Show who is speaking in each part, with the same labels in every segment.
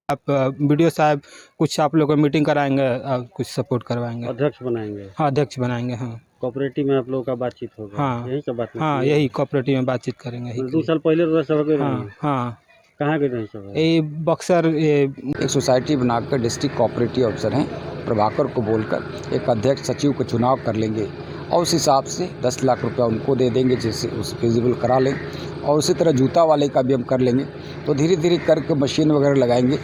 Speaker 1: आप वीडियो साहब कुछ आप लोग को मीटिंग कराएंगे, कुछ सपोर्ट करवाएंगे,
Speaker 2: अध्यक्ष बनाएंगे।
Speaker 1: हाँ अध्यक्ष बनाएंगे। हाँ
Speaker 2: कोऑपरेटिव में आप लोगों का बातचीत होगा।
Speaker 1: हाँ
Speaker 2: यही सब बात
Speaker 1: हाँ यही कोऑपरेटिव में बातचीत करेंगे। यही
Speaker 2: 2 साल पहले रोज सभा गए
Speaker 1: हाँ
Speaker 2: रही।
Speaker 1: हाँ
Speaker 2: कहाँ गए रही सभा?
Speaker 1: ये बक्सर
Speaker 3: एक सोसाइटी बनाकर डिस्ट्रिक्ट कोऑपरेटिव अफसर हैं प्रभाकर को बोलकर एक अध्यक्ष सचिव को चुनाव कर लेंगे और उस हिसाब से 10 लाख रुपया उनको दे देंगे जिससे उस फिजिबल करा लें। और उसी तरह जूता वाले का भी हम कर लेंगे, तो धीरे धीरे करके मशीन वगैरह लगाएंगे।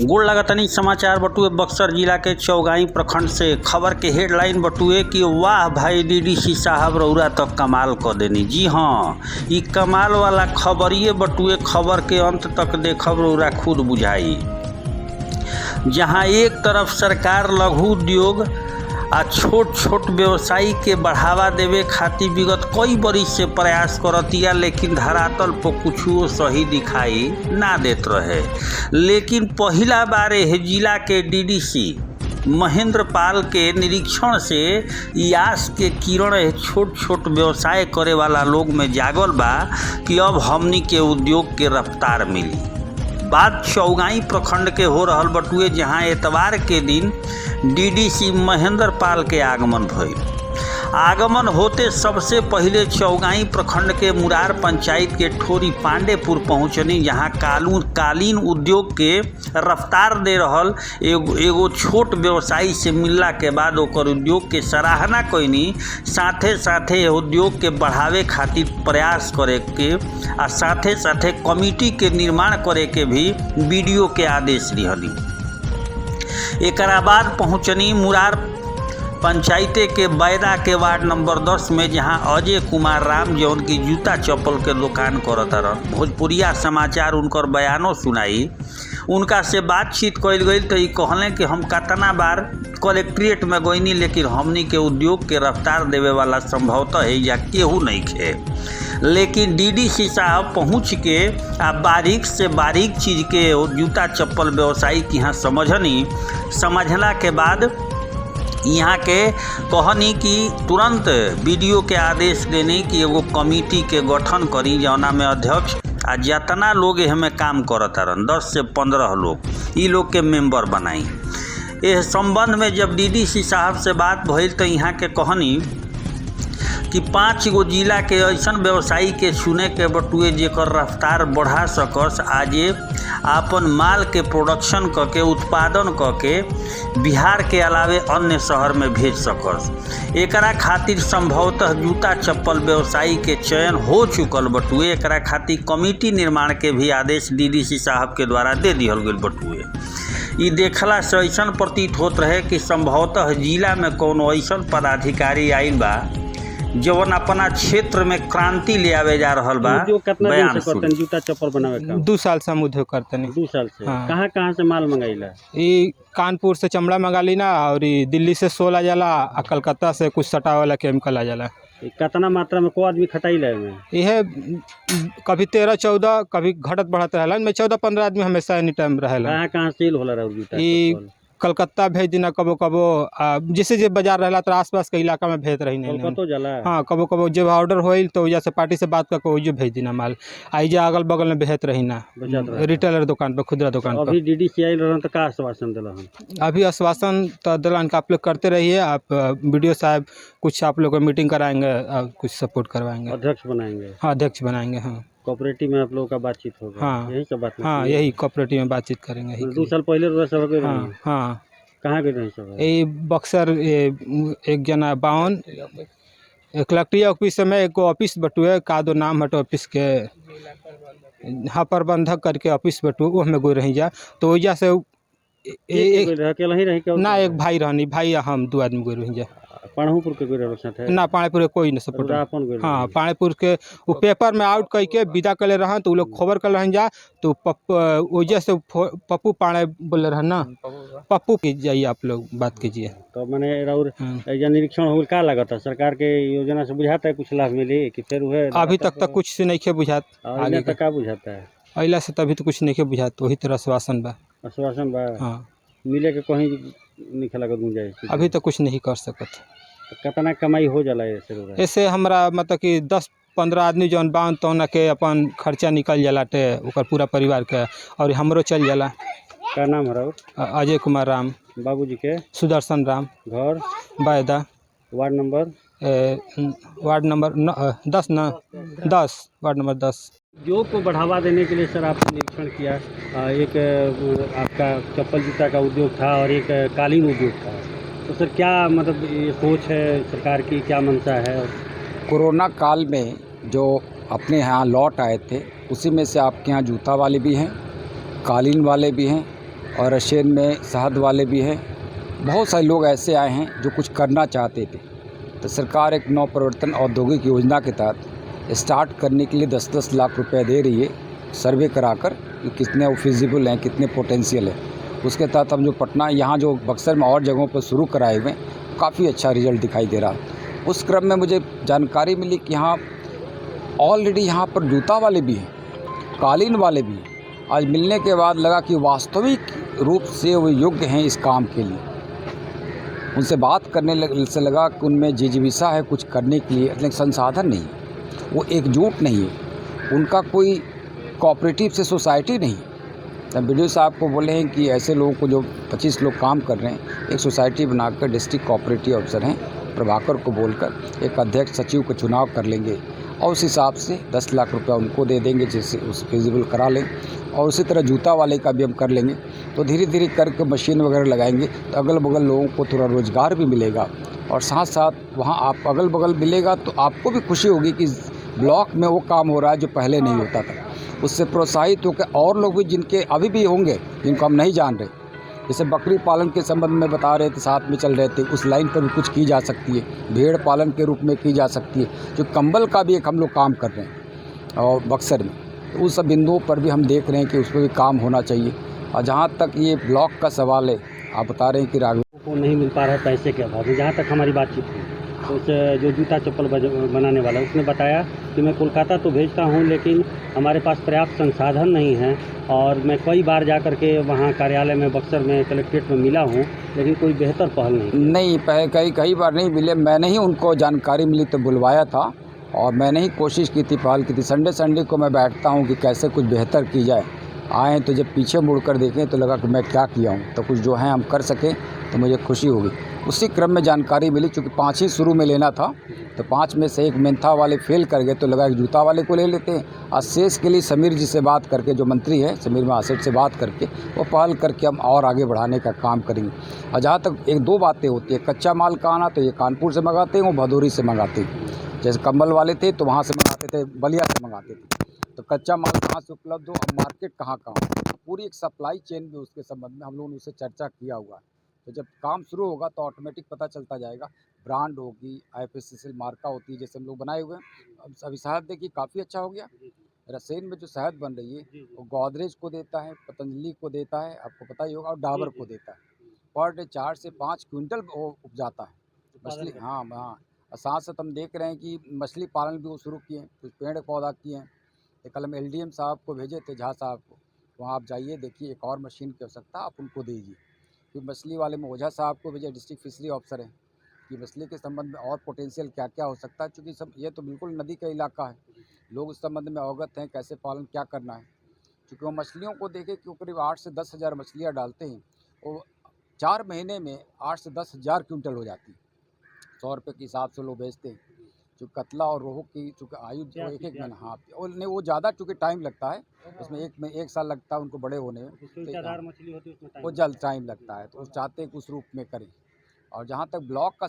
Speaker 2: गोड़ लगातानी समाचार बटुए बक्सर जिला के चौगाई प्रखंड से खबर के हेडलाइन बटुए कि वाह भाई डीडीसी साहब रौरा तक कमाल कर देनी। जी हाँ, ये कमाल वाला खबरिए बटुए, खबर के अंत तक देखब रौरा खुद बुझाई। जहाँ एक तरफ सरकार लघु उद्योग आ छोट छोट व्यवसायी के बढ़ावा देवे खातिर विगत कई बरिस से प्रयास करतिया, लेकिन धरातल पर कुछो सही दिखाई ना देत रहे। लेकिन पहला बार यह जिला के डीडीसी महेंद्र पाल के निरीक्षण से यास के किरण छोट छोट व्यवसाय करे वाला लोग में जागल बा कि अब हमनी के उद्योग के रफ्तार मिली। बात चौगाई प्रखंड के हो रहल बटुए, जहां एतवार के दिन डीडीसी महेंद्र पाल के आगमन भइल। आगमन होते सबसे पहले चौगाई प्रखंड के मुरार पंचायत के ठोरी पांडेपुर पहुंचनी, जहां कालीन उद्योग के रफ्तार दे रहल एगो छोट व्यवसायी से मिलला के बाद ओकर उद्योग के सराहना कईनी। साथे साथे उद्योग के बढ़ावे खातिर प्रयास करे के आ साथे साथे कमिटी के निर्माण करे के भी बीडीओ के आदेश दिहली। एकरा बाद पहुंचनी मुरार पंचायते के बैदा के वार्ड नंबर 10 में, जहां अजय कुमार राम जौन की जूता चप्पल के दुकान करत रहन। भोजपुरिया समाचार उनकर बयानों सुनाई, उनका से बातचीत कइल गई तो ये कहले कि हम कितना बार कलेक्ट्रेट में गईनी, लेकिन हमनी के उद्योग के रफ्तार देवे वाला संभवतः है या केहू नहीं खे। लेकिन डीडीसी साहब पहुँच के आ बारीक से बारीक चीज़ के जूता चप्पल व्यवसायी के यहाँ समझला के बाद यहाँ के कहनी कि तुरंत बीडीओ के आदेश देने कि एगो कमिटी के गठन करी, जौना में अध्यक्ष आ जितना लोग हमें काम करता रहन 10 से 15 लोग, ई लोग के मेंबर बनाई। इस संबंध में जब डीडीसी साहब से बात भइल तो यहाँ के कहनी कि 5 गो जिला के ऐसन व्यवसायी के चुने के बटुए जेकर रफ्तार बढ़ा सकस, आजे आपन माल के प्रोडक्शन करके उत्पादन करके बिहार के अलावे अन्य शहर में भेज सकस। एकरा खातिर संभवतः जूता चप्पल व्यवसायी के चयन हो चुकल बटुए। एकरा खातिर कमिटी निर्माण के भी आदेश डीडीसी साहब के द्वारा दे दिहल गइल बटुए। ई देखला से ऐसन प्रतीत होत रहे कि संभवतः जिला में कोनो ऐसन पदाधिकारी आइल बा जवन अपना क्षेत्र में क्रांति ले आवे जा रहल बा। बयान सुन। जूता चप्पल बनावे का
Speaker 1: 2 साल से हम उद्योग करते नहीं।
Speaker 2: 2 साल से
Speaker 1: हाँ।
Speaker 2: कहाँ से माल मंगाइला?
Speaker 1: ये कानपुर से चमड़ा मंगा ली ना, और ये दिल्ली से सोल आ जाला, आ कलकत्ता से कुछ सटा वाला केमिकल आ जाला।
Speaker 2: कितना मात्रा में को आदमी खटाइला है?
Speaker 1: यह कभी 13-14 कभी घटत बढ़त रहेला, में 14-15 आदमी हमेशा एनी टाइम रहेला।
Speaker 2: कहाँ सेल होला रहा जूता?
Speaker 1: ये कलकत्ता भेज देना कबो कबो, जैसे जे बाजार रहला तो आसपास के इलाका में भेज रही नहीं।
Speaker 2: कतो जाला?
Speaker 1: हाँ, कबो कबो जब ऑर्डर होइल तो वजह से पार्टी से बात करके वही भेज देना माल। आइजा अगल बगल में भेजत रही ना, रिटेलर दुकान पे, खुदरा दुकान पे।
Speaker 2: अभी डीडीसी आइल रहन तो का आश्वासन दिलहन?
Speaker 1: अभी आश्वासन तो दिलान का आप लोग करते रहिए, आप वीडियो साहब कुछ आप लोग को मीटिंग कराएंगे, कुछ सपोर्ट करवाएंगे,
Speaker 2: अध्यक्ष बनाएंगे।
Speaker 1: हाँ अध्यक्ष बनाएंगे। हाँ
Speaker 2: कोऑपरेटिव में आप लोगों का बातचीत होगा।
Speaker 1: हाँ
Speaker 2: यही सब बात?
Speaker 1: हाँ यही कोऑपरेटिव में बातचीत करेंगे।
Speaker 2: 2 साल पहले रोज सभा गए
Speaker 1: हाँ
Speaker 2: रही।
Speaker 1: हाँ
Speaker 2: कहाँ गए रही सभा?
Speaker 1: ये बक्सर एक जना 52 कलेक्ट्री ऑफिस में एक ऑफिस बटुए का दो नाम हटो ऑफिस के, हाँ प्रबंधक करके ऑफिस बटुए, वो हमें गई रही जा। तो वजह से
Speaker 2: अकेला ही रही क्या?
Speaker 1: ना एक भाई रहनी, भाई हम 2 आदमी गई रही जा।
Speaker 2: पाणपुर के गए रहे
Speaker 1: ना पाणेपुर के कोई नहीं सपोर्ट। हाँ पाणेपुर के वो पेपर में आउट कह के विदा कर रहा, तो वो लोग खबर कर रहे जा, तो वजह से पप्पू पाणे बोले रहे ना, पप्पू की जाइए आप लोग बात कीजिए।
Speaker 2: तो मैंने निरीक्षण हो का लगा था सरकार के योजना से बुझाता है कुछ लाभ मिले कि फिर हुए? अभी
Speaker 1: तक कुछ से नहीं बुझात,
Speaker 2: आगे तक का बुझाता है?
Speaker 1: अला से तभी तो कुछ नहीं बुझात, वही तरह आश्वासन बा।
Speaker 2: आश्वासन बा?
Speaker 1: हाँ,
Speaker 2: मिले के कहीं नहीं लगा गुंजाइश?
Speaker 1: अभी तो कुछ नहीं कर सकत।
Speaker 2: कितना कमाई हो जाला
Speaker 1: ऐसे हमरा मतलब कि 10-15 आदमी जौन बांध तो के अपन खर्चा निकल जाला टे ओकर पूरा परिवार के, और हमरो चल जाला।
Speaker 4: क्या नाम है राउर?
Speaker 1: अजय कुमार राम,
Speaker 4: बाबूजी के
Speaker 1: सुदर्शन राम,
Speaker 4: घर,
Speaker 1: वायदा,
Speaker 4: वार्ड नंबर?
Speaker 1: वार्ड नंबर 10 ना 10, वार्ड नंबर 10।
Speaker 4: उद्योग को बढ़ावा देने के लिए सर आपने निरीक्षण किया, एक आपका चप्पल जूता का उद्योग था और एक कालीन उद्योग था, तो सर क्या मतलब ये सोच है सरकार की, क्या मंशा है?
Speaker 3: कोरोना काल में जो अपने यहाँ लौट आए थे उसी में से आपके यहाँ जूता वाले भी हैं, कालीन वाले भी हैं और रशियन में शहद वाले भी हैं। बहुत सारे लोग ऐसे आए हैं जो कुछ करना चाहते थे, तो सरकार एक नवप्रवर्तन औद्योगिक योजना के तहत स्टार्ट करने के लिए 10-10 लाख रुपए दे रही है, सर्वे कराकर कि कितने वो फिजिबल हैं, कितने पोटेंशियल है। उसके तहत हम जो पटना यहाँ जो बक्सर में और जगहों पर शुरू कराए हुए हैं, काफ़ी अच्छा रिजल्ट दिखाई दे रहा है। उस क्रम में मुझे जानकारी मिली कि यहाँ ऑलरेडी यहाँ पर जूता वाले भी हैं, कालीन वाले भी हैं। आज मिलने के बाद लगा कि वास्तविक रूप से वो योग्य हैं इस काम के लिए। उनसे बात करने से लगा कि उनमें जिजीविषा है कुछ करने के लिए, लेकिन संसाधन नहीं है, वो एकजुट नहीं है, उनका कोई कोऑपरेटिव से सोसाइटी नहीं है। तब वीडियो साहब को बोले हैं कि ऐसे लोगों को जो 25 लोग काम कर रहे हैं, एक सोसाइटी बनाकर डिस्ट्रिक्ट कोऑपरेटिव अफसर हैं प्रभाकर को बोलकर एक अध्यक्ष सचिव का चुनाव कर लेंगे और उस हिसाब से 10 लाख रुपया उनको दे देंगे जिससे उस फिजिबल करा लें। और उसी तरह जूता वाले का भी हम कर लेंगे, तो धीरे धीरे करके मशीन वगैरह लगाएंगे तो अगल बगल लोगों को थोड़ा रोज़गार भी मिलेगा और साथ साथ वहाँ आप अगल बगल मिलेगा तो आपको भी खुशी होगी कि ब्लॉक में वो काम हो रहा है जो पहले नहीं होता था। उससे प्रोत्साहित होकर और लोग भी जिनके अभी भी होंगे जिनको हम नहीं जान रहे, जैसे बकरी पालन के संबंध में बता रहे थे, साथ में चल रहे थे, उस लाइन पर भी कुछ की जा सकती है, भेड़ पालन के रूप में की जा सकती है। जो कंबल का भी एक हम लोग काम कर रहे हैं और बक्सर में, तो उस सब बिंदुओं पर भी हम देख रहे हैं कि उस पर भी काम होना चाहिए। और जहाँ तक ये ब्लॉक का सवाल है, आप बता रहे हैं कि राघव
Speaker 4: को नहीं मिल पा रहा है पैसे के अभाव में। जहाँ तक हमारी बातचीत हुई तो उस जो जूता चप्पल बनाने वाला उसने बताया कि मैं कोलकाता तो भेजता हूँ लेकिन हमारे पास पर्याप्त संसाधन नहीं है और मैं कई बार जा कर के वहाँ कार्यालय में बक्सर में कलेक्ट्रेट में मिला हूँ लेकिन कोई बेहतर पहल नहीं।
Speaker 3: कई बार नहीं मिले, मैंने ही उनको जानकारी मिली तो बुलवाया था और मैंने ही कोशिश की थी, पहल की थी। संडे को मैं बैठता हूँ कि कैसे कुछ बेहतर की जाए। आए तो जब पीछे मुड़कर देखें तो लगा कि मैं क्या किया हूँ, तो कुछ जो है हम कर सकें तो मुझे खुशी होगी। उसी क्रम में जानकारी मिली, चूँकि 5 ही शुरू में लेना था तो 5 में से एक मेंथा वाले फेल कर गए तो लगा कि जूता वाले को ले लेते हैं। और शेष के लिए समीर जी से बात करके, जो मंत्री है समीर महासेठ से बात करके वो पहल करके हम और आगे बढ़ाने का काम करेंगे। और जहाँ तक 1-2 बातें होती है, कच्चा माल का आना तो ये कानपुर से मंगाते हैं, वो भदोरी से मंगाते हैं। जैसे कंबल वाले थे तो वहाँ से मंगाते थे, बलिया से मंगाते थे। तो कच्चा माल कहाँ से उपलब्ध हो और मार्केट कहाँ पूरी एक सप्लाई चेन भी उसके संबंध में हम लोगों ने उससे चर्चा किया हुआ है। तो जब काम शुरू होगा तो ऑटोमेटिक पता चलता जाएगा। ब्रांड होगी, IFSC मार्का होती है जैसे हम लोग बनाए हुए हैं। अब अभी शहद देखिए काफ़ी अच्छा हो गया। रसेन में जो शहद बन रही है वो गोदरेज को देता है, पतंजलि को देता है, आपको पता ही होगा, और डाबर को देता है। पर डे 4 से 5 क्विंटल वो उपजाता है मछली। हाँ। और साथ साथ हम देख रहे हैं कि मछली पालन भी वो शुरू किए हैं, कुछ पेड़ पौधा किए हैं। तो कल हम LDM साहब को भेजे थे, झा साहब को, वहाँ आप जाइए देखिए, एक और मशीन की आवश्यकता आप उनको दीजिए। फिर मछली वाले में ओझा साहब को भेजे, डिस्ट्रिक्ट फिशरी ऑफिसर हैं, कि मछली के संबंध में और पोटेंशियल क्या क्या हो सकता है, क्योंकि सब ये तो बिल्कुल नदी का इलाका है, लोग इस संबंध में अवगत हैं कैसे पालन क्या करना है। क्योंकि वो मछलियों को देखें कि वो करीब 8 से 10 हज़ार मछलियाँ डालते हैं, वो 4 महीने में 8 से 10 हज़ार क्विंटल हो जाती है। 100 रुपये के हिसाब से लोग बेचते हैं। जो कतला और रोहू की चूँकि आयु जो 1-1 महीना, हाँ, और नहीं वो ज़्यादा चूँकि टाइम लगता है उसमें, 1 साल लगता है उनको बड़े होने में,
Speaker 4: मछली होती है उसमें
Speaker 3: वो जल्द टाइम लगता है, तो वो चाहते हैं कि उस रूप में करें। और जहाँ तक ब्लॉक का